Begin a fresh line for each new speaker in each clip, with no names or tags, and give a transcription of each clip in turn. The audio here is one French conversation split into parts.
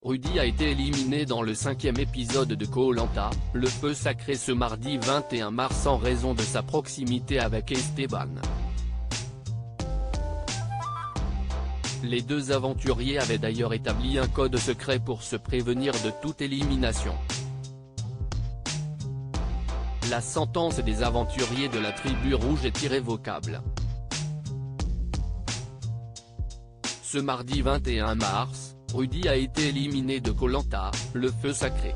Rudy a été éliminé dans le 5e épisode de Koh-Lanta, le feu sacré ce mardi 21 mars en raison de sa proximité avec Esteban. Les deux aventuriers avaient d'ailleurs établi un code secret pour se prévenir de toute élimination. La sentence des aventuriers de la tribu rouge est irrévocable. Ce mardi 21 mars, Rudy a été éliminé de Koh-Lanta, le feu sacré.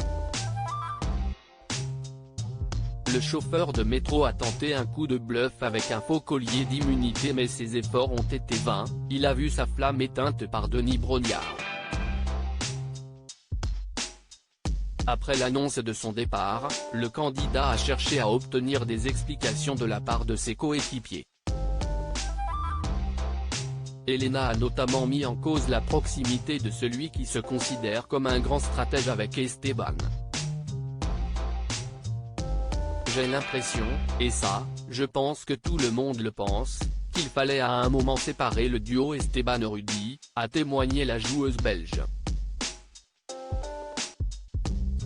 Le chauffeur de métro a tenté un coup de bluff avec un faux collier d'immunité mais ses efforts ont été vains, il a vu sa flamme éteinte par Denis Brognard. Après l'annonce de son départ, le candidat a cherché à obtenir des explications de la part de ses coéquipiers. Elena a notamment mis en cause la proximité de celui qui se considère comme un grand stratège avec Esteban. J'ai l'impression, et ça, je pense que tout le monde le pense, qu'il fallait à un moment séparer le duo Esteban-Rudy, a témoigné la joueuse belge.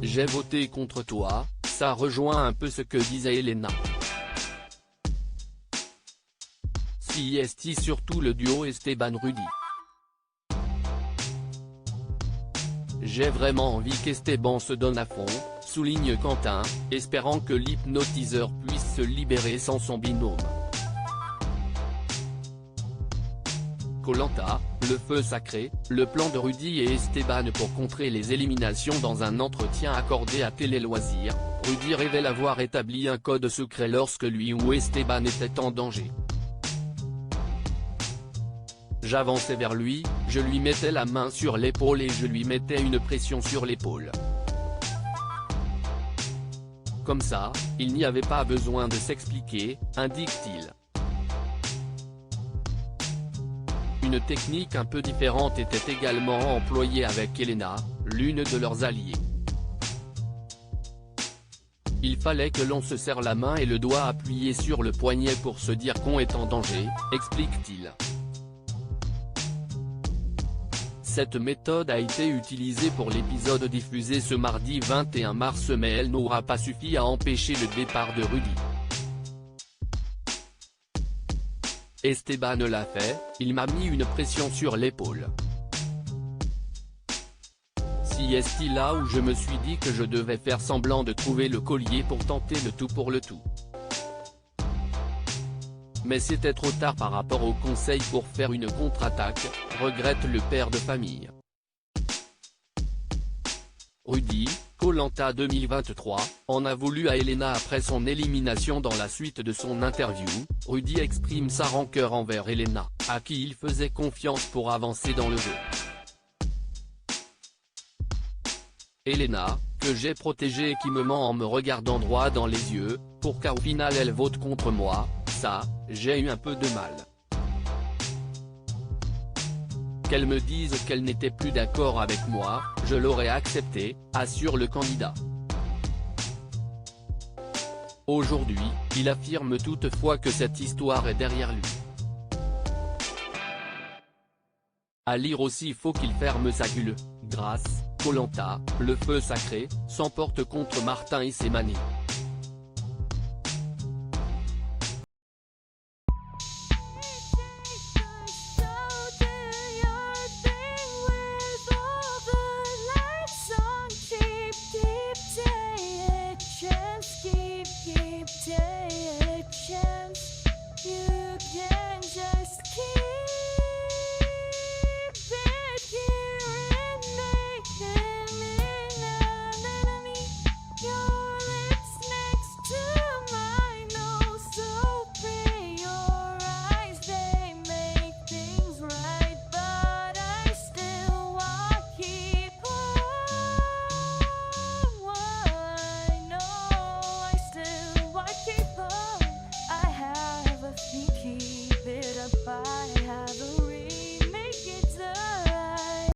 J'ai voté contre toi, ça rejoint un peu ce que disait Elena. Si est surtout le duo Esteban-Rudy. J'ai vraiment envie qu'Esteban se donne à fond, souligne Quentin, espérant que l'hypnotiseur puisse se libérer sans son binôme. Koh-Lanta, le feu sacré, le plan de Rudy et Esteban pour contrer les éliminations. Dans un entretien accordé à Télé Loisirs, Rudy révèle avoir établi un code secret lorsque lui ou Esteban était en danger. J'avançais vers lui, je lui mettais la main sur l'épaule et je lui mettais une pression sur l'épaule. Comme ça, il n'y avait pas besoin de s'expliquer, indique-t-il. Une technique un peu différente était également employée avec Elena, l'une de leurs alliées. Il fallait que l'on se serre la main et le doigt appuyé sur le poignet pour se dire qu'on est en danger, explique-t-il. Cette méthode a été utilisée pour l'épisode diffusé ce mardi 21 mars mais elle n'aura pas suffi à empêcher le départ de Rudy. Esteban l'a fait, il m'a mis une pression sur l'épaule. Si est là où je me suis dit que je devais faire semblant de trouver le collier pour tenter le tout pour le tout. Mais c'était trop tard par rapport au conseil pour faire une contre-attaque, regrette le père de famille. Rudy, Koh-Lanta 2023, en a voulu à Elena après son élimination. Dans la suite de son interview, Rudy exprime sa rancœur envers Elena, à qui il faisait confiance pour avancer dans le jeu. Elena, que j'ai protégée et qui me ment en me regardant droit dans les yeux, pour qu'au final elle vote contre moi, ça, j'ai eu un peu de mal. Qu'elle me dise qu'elle n'était plus d'accord avec moi, je l'aurais accepté, assure le candidat. Aujourd'hui, il affirme toutefois que cette histoire est derrière lui. À lire aussi, faut qu'il ferme sa gueule, grâce, Koh-Lanta, le feu sacré, s'emporte contre Martin et Semani.